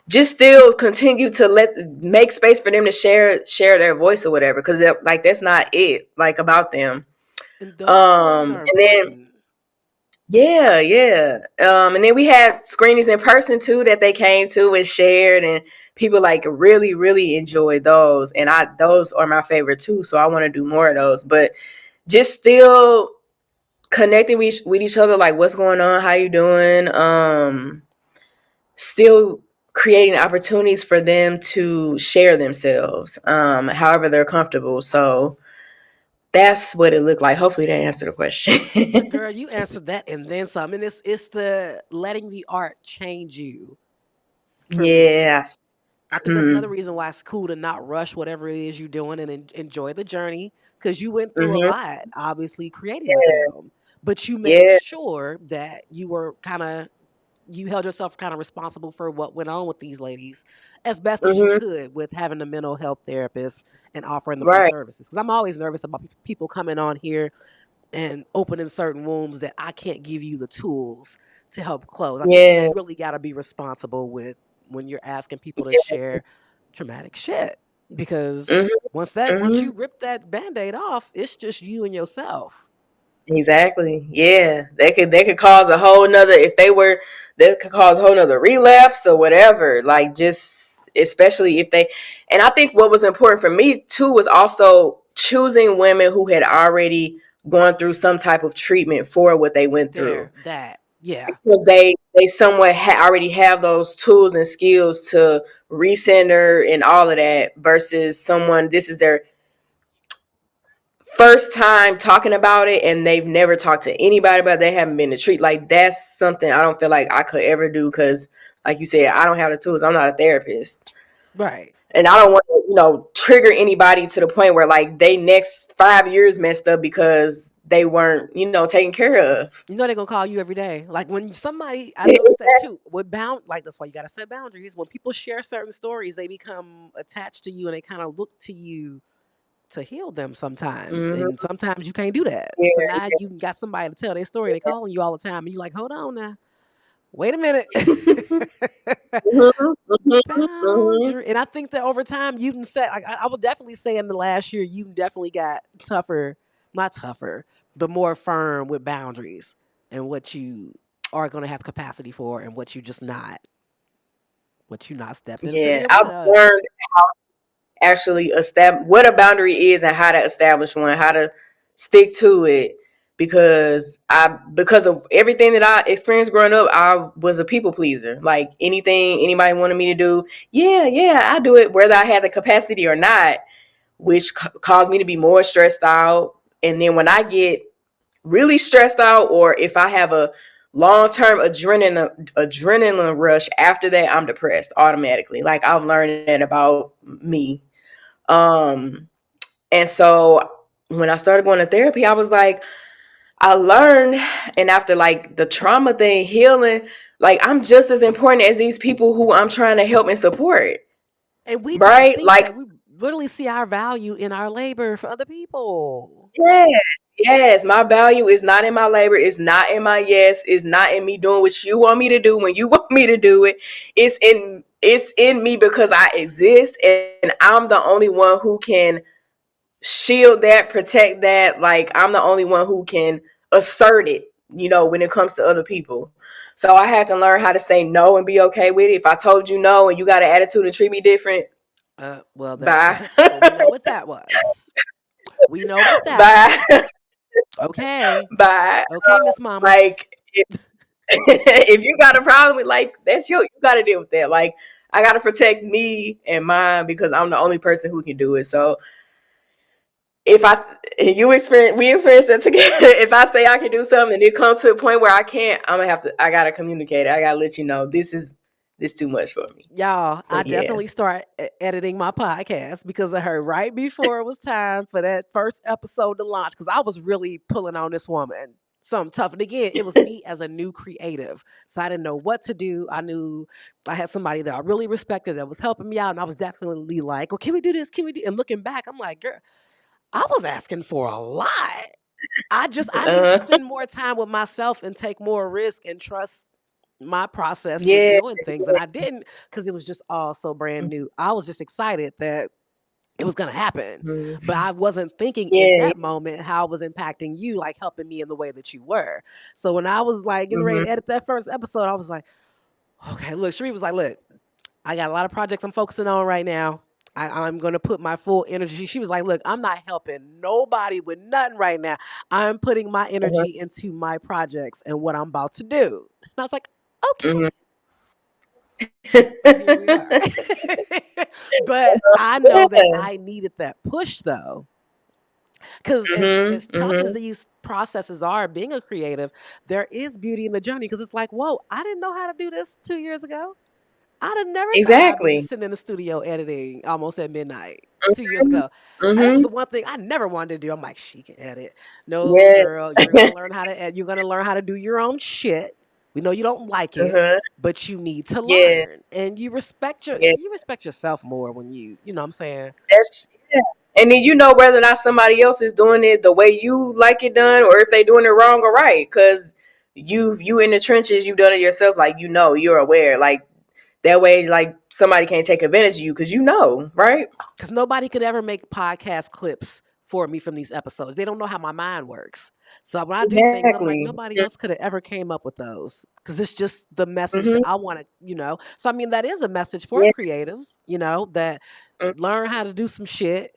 just still continue to make space for them to share their voice or whatever, because like that's not it like about them. and those stories are And then important. yeah. And then we had screenings in person too that they came to and shared, and people like really, really enjoyed those. And those are my favorite too. So I want to do more of those. But just still connecting with each other, like what's going on, how you doing, still creating opportunities for them to share themselves, however they're comfortable. So that's what it looked like. Hopefully that answered the question. Girl, you answered that and then some. And it's the letting the art change you for me. Yes. I think that's another Mm-hmm. reason why it's cool to not rush whatever it is you're doing and enjoy the journey, because you went through a Mm-hmm. lot, obviously creating the Yeah. film, but you made Yeah. sure that you held yourself kind of responsible for what went on with these ladies as best as you Mm-hmm. could with having a mental health therapist and offering the free Right. services. Because I'm always nervous about people coming on here and opening certain wounds that I can't give you the tools to help close. I think you Yeah. really got to be responsible with when you're asking people to share traumatic shit, because Mm-hmm. once Mm-hmm. you rip that band-aid off, it's just you and yourself. Exactly. Yeah. They could cause a whole nother, if they could cause a whole nother relapse or whatever. Like just especially if they, and I think what was important for me too was also choosing women who had already gone through some type of treatment for what they went through, There, that, yeah. because they somewhat already have those tools and skills to recenter and all of that, versus someone this is their first time talking about it and they've never talked to anybody about it, they haven't been to treat, like that's something I don't feel like I could ever do, because like you said, I don't have the tools, I'm not a therapist, Right. and I don't want to trigger anybody to the point where like they next 5 years messed up because they weren't taken care of. You know they're gonna call you every day. Like when somebody, I noticed that too. With like that's why you gotta set boundaries. When people share certain stories, they become attached to you and they kind of look to you to heal them sometimes. Mhm. And sometimes you can't do that. So Yeah. now you got somebody to tell their story. They calling you all the time. And you're like, hold on now. Wait a minute. Mhm. Mhm. Mhm. Boundary. And I think that over time you can set, I would definitely say in the last year, you definitely got tougher, not tougher, but more firm with boundaries and what you are going to have capacity for and what you not stepped into the Yeah, I've arena of. learned actually establish what a boundary is and how to establish one, how to stick to it. Because of everything that I experienced growing up, I was a people pleaser. Like anything anybody wanted me to do, yeah, I do it whether I had the capacity or not, which caused me to be more stressed out. And then when I get really stressed out, or if I have a long-term adrenaline rush after that, I'm depressed automatically. Like I've learned that about me. um and so when I started going to therapy, I was like, I learned, and after like the trauma thing healing, like I'm just as important as these people who I'm trying to help and support, And we don't right? think Like, that. We literally see our value in our labor for other people. yes, yes, my value is not in my labor, it's not in my yes, it's not in me doing what you want me to do when you want me to do it. It's in me because I exist, and I'm the only one who can shield that, protect that. Like I'm the only one who can assert it, when it comes to other people. So I had to learn how to say no and be okay with it. If I told you no and you got an attitude and treat me different, Well, that. bye. Well, we know what that was. We know what that Bye. was. Okay. Bye. Okay, Miss Mamas. Like if you got a problem with, like, you got to deal with that. Like I got to protect me and mine because I'm the only person who can do it. So if we experience that together. If I say I can do something and it comes to a point where I can't, I gotta communicate it. I gotta let you know this too much for me. Y'all, So I yeah. definitely start editing my podcast because of her right before it was time for that first episode to launch. Because I was really pulling on this woman. Something tough. And again, it was me as a new creative. So I didn't know what to do. I knew I had somebody that I really respected that was helping me out. And I was definitely like, oh, can we do this? Can we do? And looking back, I'm like, girl, I was asking for a lot. I needed to Uh, spend more time with myself and take more risk and trust my process with yeah. doing things. And I didn't because it was just all so brand new. I was just excited that it was going to happen. Mhm. But I wasn't thinking in Yeah. that moment how it was impacting you, like helping me in the way that you were. So when I was like getting ready Mhm. to edit that first episode, I was like, okay, look, Sharee was like, look, I got a lot of projects I'm focusing on right now. I'm going to put my full energy. She was like, look, I'm not helping nobody with nothing right now. I'm putting my Uh-huh. energy into my projects and what I'm about to do. And I was like, okay. Mhm. So here we are. But I know that Yeah. I needed that push though. Because as Mhm. tough as Mhm. these processes are, being a creative, there is beauty in the journey. Because it's like, whoa, I didn't know how to do this 2 years ago. I'd have never thought I'd be Exactly. sitting in the studio editing almost at midnight 2 years Mhm. ago. That was Mhm. the one thing I never wanted to do. I'm like, she can edit. No, Yeah. girl, you're gonna learn how to edit. You're gonna learn how to do your own shit. We know you don't like it, Uh-huh. but you need to Yeah. learn. And Yeah. you respect yourself more when you know what I'm saying? Yeah. And then whether or not somebody else is doing it the way you like it done, or if they doing it wrong or right, because you in the trenches, you've done it yourself. Like you're aware. Like that way, like somebody can't take advantage of you because right? Because nobody could ever make podcast clips for me from these episodes. They don't know how my mind works. So when I do things, I'm like, Exactly. nobody else could have ever came up with those. Because it's just the message that Mm-hmm. I want to. So I mean, that is a message for Yeah. creatives, that learn how to do some shit.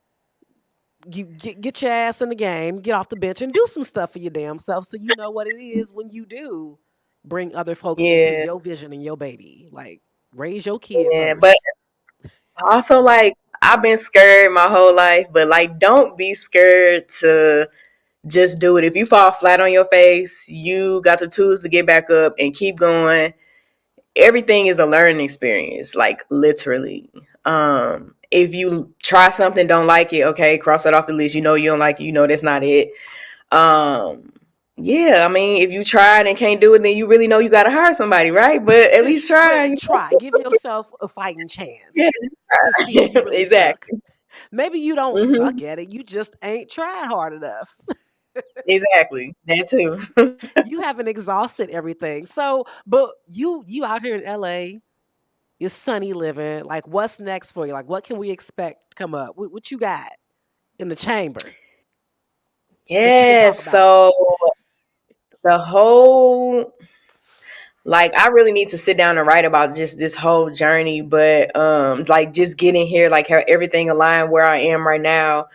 You get your ass in the game, get off the bench, and do some stuff for your damn self, so you know what it is when you do bring other folks into Yeah. your vision and your baby. Like raise your kid Yeah. But first. also, like, I've been scared my whole life, but like, don't be scared to just do it. If you fall flat on your face, you got the tools to get back up and keep going. Everything is a learning experience, like literally. If you try something, don't like it, okay, cross it off the list. You don't like it, that's not it. Um, yeah, I mean, if you tried and can't do it, then you really know you got to hire somebody, right? But at least try. But try, give yourself a fighting Yeah, chance to see if you really suck. exactly. Maybe you don't Hmm. suck at it. You just ain't tried hard enough. Exactly. That too. You haven't exhausted everything. So, but you out here in LA, you're sunny living. Like, what's next for you? Like, what can we expect to come up? What you got in the chamber that you can talk Yes. about? So the whole, like, I really need to sit down and write about just this whole journey, but like just getting here, like how everything aligned where I am right now.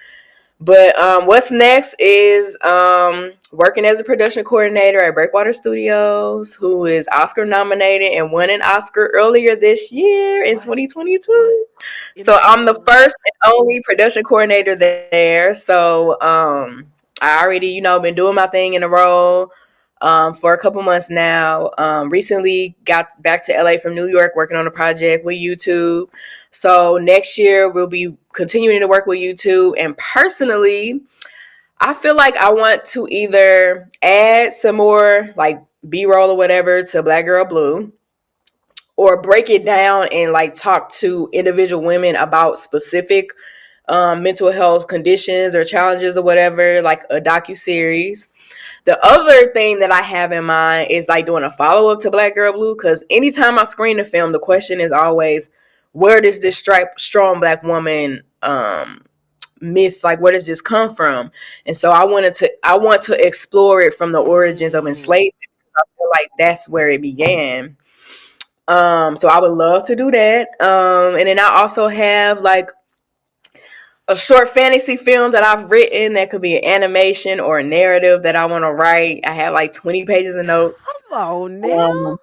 But what's next is working as a production coordinator at Breakwater Studios, who is Oscar nominated and won an Oscar earlier this year in What? What 2022. in So the I'm the world? first and only production coordinator there. So I already, been doing my thing in a role for a couple months now. Recently got back to LA from New York working on a project with YouTube. So next year we'll be continuing to work with YouTube. And personally, I feel like I want to either add some more like B-roll or whatever to Black Girl Blue, or break it down and like talk to individual women about specific mental health conditions or challenges or whatever, like a docu-series. The other thing that I have in mind is like doing a follow-up to Black Girl Blue, because anytime I screen the film, the question is always, where does this strong Black woman myth, like where does this come from? And so I want to explore it from the origins of Mm, enslavement, because I feel like that's where it began. So I would love to do that. And then I also have like a short fantasy film that I've written that could be an animation or a narrative that I want to write. I have like 20 pages of notes. come on now. Um,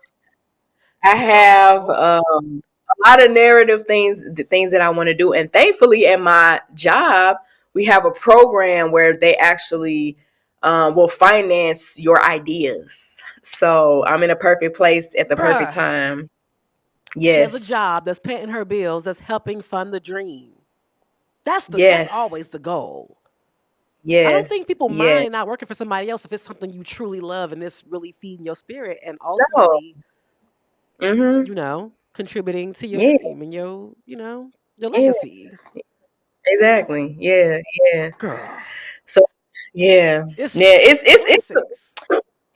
I have Oh, a lot of narrative things, the things that I want to do. And thankfully, at my job, we have a program where they actually will finance your ideas. So I'm in a perfect place at the perfect bruh. time. She has a Yes. job that's paying her bills, that's helping fund the dream. That's always Yes. the goal. I don't think Yes. people Yeah. mind not working for somebody else if it's something you truly love and it's really feeding your spirit and No. ultimately, Mm-hmm. contributing to your Yeah. dream and your Yeah. legacy. Exactly. Yeah. Yeah. Girl, So yeah. it's Yeah. blessings.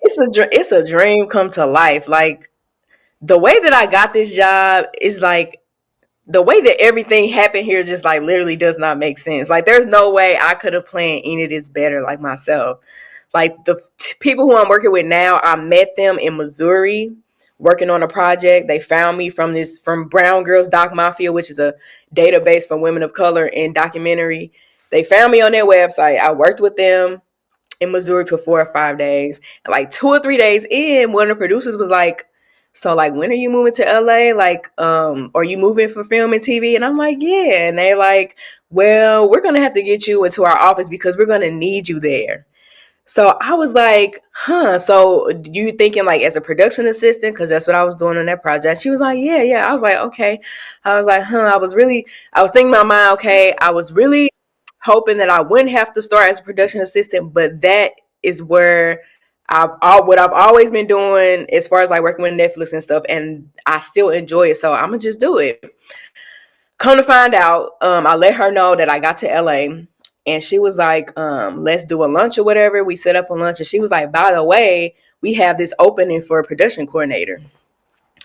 It's a dream come to life. Like the way that I got this job is like the way that everything happened here just like literally does not make sense. Like there's no way I could have planned any of this better like myself. Like the people who I'm working with now, I met them in Missouri working on a project. They found me from Brown Girls Doc Mafia, which is a database for women of color in documentary. They found me on their website. I worked with them in Missouri for 4 or 5 days. And like 2 or 3 days in, one of the producers was like, so like when are you moving to LA? Like, are you moving for film and TV? And I'm like, yeah. And they like, well, we're gonna have to get you into our office because we're gonna need you there. So I was like, huh. So you thinking like as a production assistant? Because that's what I was doing on that project. She was like, yeah, yeah. I was like, okay. I was like, huh. I was thinking in my mind, okay, I was really hoping that I wouldn't have to start as a production assistant, but that is where what I've always been doing as far as like working with Netflix and stuff, and I still enjoy it. So I'm gonna just do it. Come to find out, I let her know that I got to LA, and she was like, let's do a lunch or whatever. We set up a lunch, and she was like, by the way, we have this opening for a production coordinator.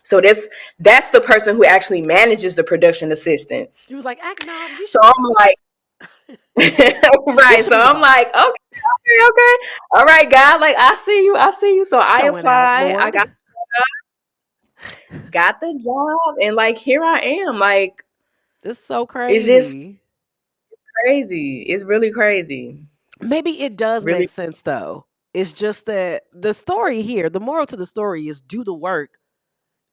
So that's the person who actually manages the production assistants. She was like, act no, you So should be I'm like, boss. You right. should So be the I'm like, boss. okay, okay. All right, God, like I see you, I see you. So I Showing out, applied, I Lord. got the job, and like here I am. Like It's so it's just crazy. crazy. It's really crazy. Maybe it does Really. make sense though. It's just that the story here, the moral to the story is do the work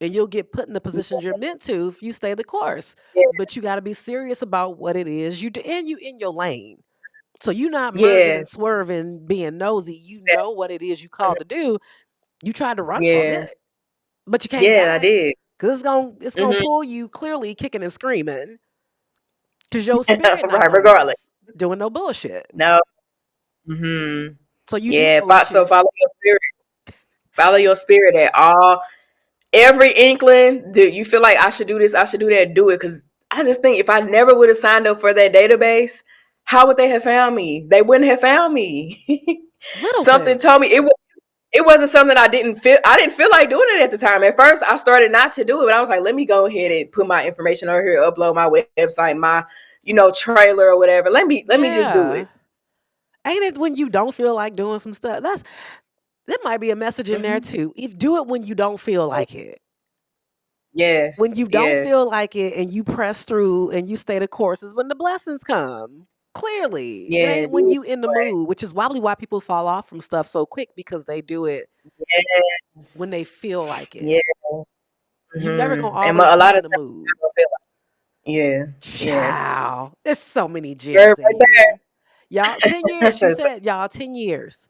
and you'll get put in the positions you're meant to if you stay the course. Yeah. But you got to be serious about what it is you do, and you in your lane. So you're not merging Yeah. and swerving, being nosy. You know what it is you called to do. You tried to run from Yeah. it, but you can't Yeah, I back did. because it's gonna Hmm. pull you clearly kicking and screaming because your spirit not Right, gonna regardless. rest doing no bullshit. No. Hmm. So you do Yeah. So bullshit. follow your spirit. Follow your spirit at all. Every inkling, do you feel like I should do this? I should do that. Do it, because I just think if I never would have signed up for that database, how would they have found me? They wouldn't have found me. Little Something told me things. it wasn't something I didn't feel like doing it at the time. At first I started not to do it, but I was like, let me go ahead and put my information over here, upload my website, my, trailer or whatever. Let me just do Yeah. it. Ain't it when you don't feel like doing some stuff? That might be a message in there Mm-hmm. too. If do it when you don't feel like it. When you Yes, don't feel yes, like it and you press through and you stay the course is when the blessings come. Clearly. It yeah, ain't when you in the mood, which is probably why people fall off from stuff so quick because they do it when they yes, feel like it. yeah. You never Hmm. gonna And always a be lot in of the times mood. I don't feel like, yeah, Child. There's so many yeah. Girl, gems in here. Y'all, 10 years. She right said, y'all, 10 years.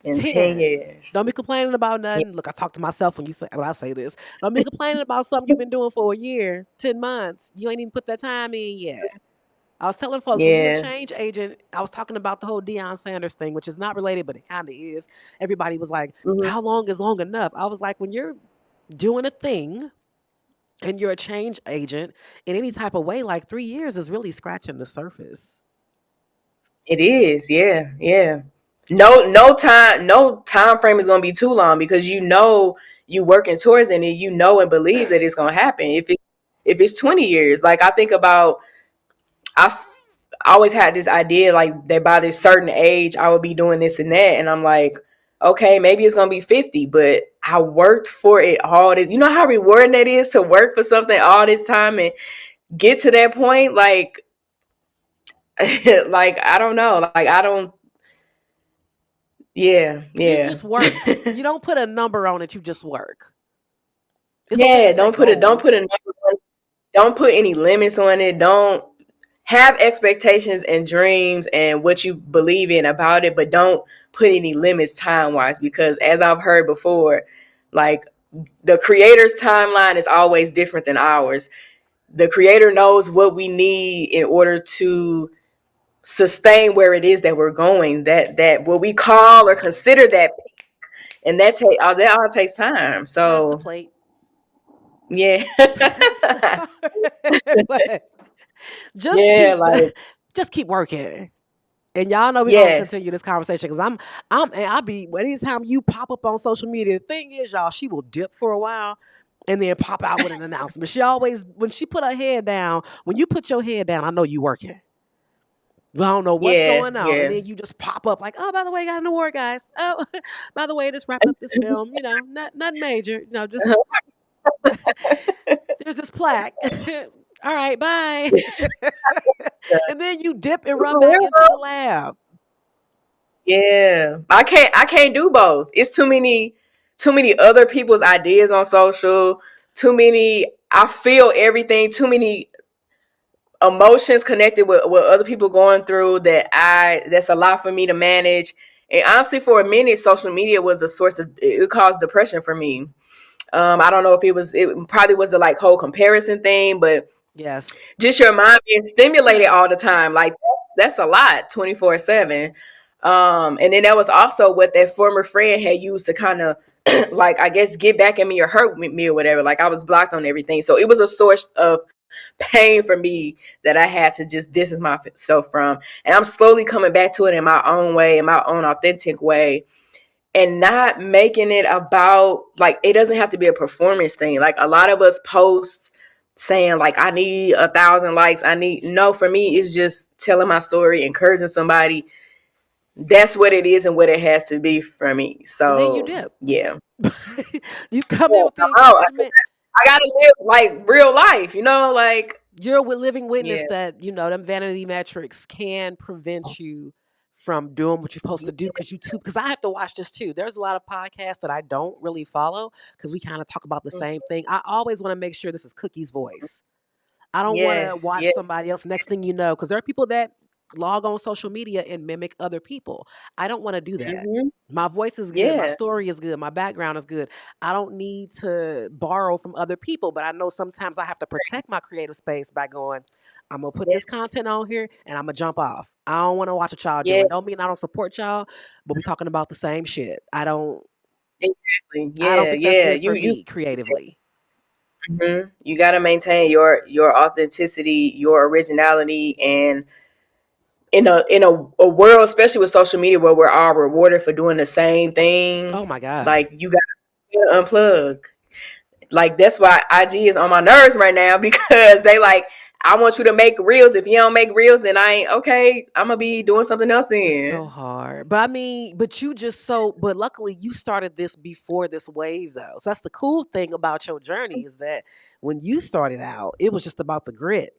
there. In 10 10. years. Don't be complaining about Yeah. nothing. Look, I talk to myself when I say this. Don't be complaining about something you've been doing for a year, 10 months. You ain't even put that time in yet. I was telling folks when you're a Yeah. change agent, I was talking about the whole Deion Sanders thing, which is not related, but it kind of is. Everybody was like, Hmm. how long is long enough? I was like, when you're doing a thing and you're a change agent in any type of way, like 3 years is really scratching the surface. It is. Yeah. Yeah. No time frame is gonna be too long because you working towards it and you know and believe that it's gonna happen. If it's 20 years, like I think about I always had this idea like that by this certain age I would be doing this and that, and I'm like, okay, maybe it's gonna be 50, but I worked for it all this. You know how rewarding that is to work for something all this time and get to that point, like, like I don't know, like I don't. Yeah, You yeah. just work. You don't put a number on it, you just work. It's okay to Yeah, set don't put a goals. number on, don't put any limits on it. Don't have expectations and dreams and what you believe in about it, but don't put any limits time wise because as I've heard before, like the creator's timeline is always different than ours. The creator knows what we need in order to sustain where it is that we're going. That what we call or consider that, and that all takes time. Pass the So plate. yeah. Pass the but just Yeah, keep like just keep working. And y'all know we're gonna yes, continue this conversation because and I'll be anytime you pop up on social media. The thing is, y'all, she will dip for a while and then pop out with an announcement. She always when she put her head down, when you put your head down, I know you working. I don't know what's yeah, going on. And yeah. then you just pop up like, oh, by the way, got an award, guys. Oh, by the way, just wrapped up this film, nothing major. Just there's this plaque. All right, bye. And then you dip and run For back real, into the bro. lab. Yeah. I can't do both. It's too many other people's ideas on social, too many I feel everything, too many emotions connected with what other people going through that's a lot for me to manage. And honestly, for a minute, social media was a source of it caused depression for me. I don't know if it probably was the like whole comparison thing, but Yes. just your mind being stimulated all the time, like that's a lot, 24/7. And then that was also what that former friend had used to kind of like I guess get back at me or hurt me or whatever. Like I was blocked on everything, so it was a source of pain for me that I had to just distance myself from. And I'm slowly coming back to it in my own way, in my own authentic way, and not making it about like it doesn't have to be a performance thing. Like a lot of us post saying like I need 1,000 likes. I need no. For me, it's just telling my story, encouraging somebody. That's what it is and what it has to be for me. And then you So dip. yeah, You come in yeah, with the I'm out. encouragement. I gotta live like real life, like You're a living witness yeah, that, them vanity metrics can prevent you from doing what you're supposed to do because I have to watch this too. There's a lot of podcasts that I don't really follow because we kind of talk about the same thing. I always want to make sure this is Cookie's voice. I don't want to yes, watch yeah, somebody else. Next thing you know, because there are people that log on social media and mimic other people. I don't want to do that. hmm, My voice is good. My yeah, story is good. My background is good. I don't need to borrow from other people, but I know sometimes I have to protect my creative space by going, I'm going to put this yes, content on here and I'm going to jump off. I don't want to watch what y'all yeah, doing. Don't mean I don't support y'all, but we talking about the same shit. exactly, I don't yeah, think that's yeah. good for You me creatively. You got to maintain your authenticity, your originality, and in a world, especially with social media, where we're all rewarded for doing the same thing, Oh my God. like you got to unplug. Like that's why IG is on my nerves right now because they like, I want you to make reels. If you don't make reels, then I ain't okay. I'm gonna be doing something else It's so then. hard. But I mean, but luckily you started this before this wave though. So that's the cool thing about your journey is that when you started out, it was just about the grit.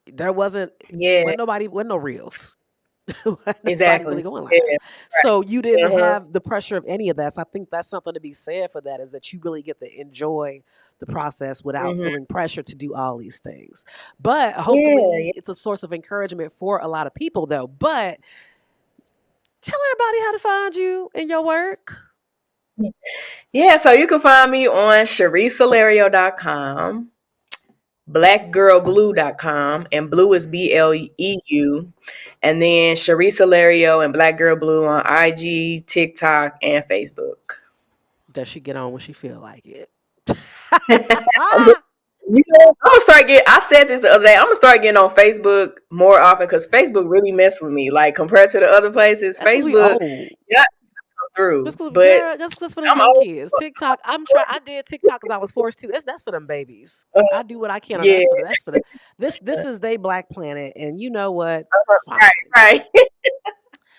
There Yeah, wasn't no reels. Wasn't nobody really exactly. going live. Yeah. So you didn't Uh-huh. have the pressure of any of that. So I think that's something to be said for that is that you really get to enjoy the process without Hmm. feeling pressure to do all these things. But Yeah, hopefully it's a source of encouragement for a lot of people though. But tell everybody how to find you and your work. yeah. Yeah, so you can find me on ShareeSilerio.com, blackgirlblue.com, and blue is BLEU, and then Sharee Silerio and Black Girl Blue on IG, TikTok, and Facebook. Does she get on when she feel like it? I'm gonna start getting. I said this the other day. I'm gonna start getting on Facebook more often because Facebook really messed with me. Like compared to the other places, That's because we Facebook, old. yeah, come through. That's because But girl, that's for them I'm young old. kids. TikTok, I did TikTok because I was forced to. That's for them babies. Uh, I do what I can on yeah, that's for the this is they black planet, and you know what? right, Fine. right.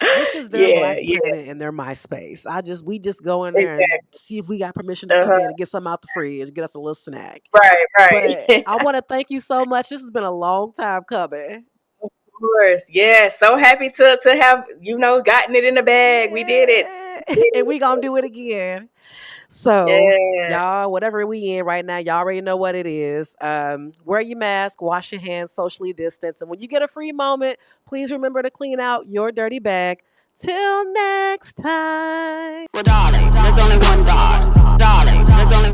This is their Yeah, black yeah, planet and their MySpace. We just go in there and exactly. see if we got permission to come in Uh-huh. and get something out the fridge, get us a little snack. Right, But right. I want to thank you so much. This has been a long time coming. Of course. Yeah. So happy to have, gotten it in the bag. We did it. Yeah. We did And we gonna it. do it again. So, Yeah. y'all, whatever we in right now, y'all already know what it is. Wear your mask, wash your hands, socially distance, and when you get a free moment, please remember to clean out your dirty bag. Till next time. Well, darling, there's only one God. Darling, there's only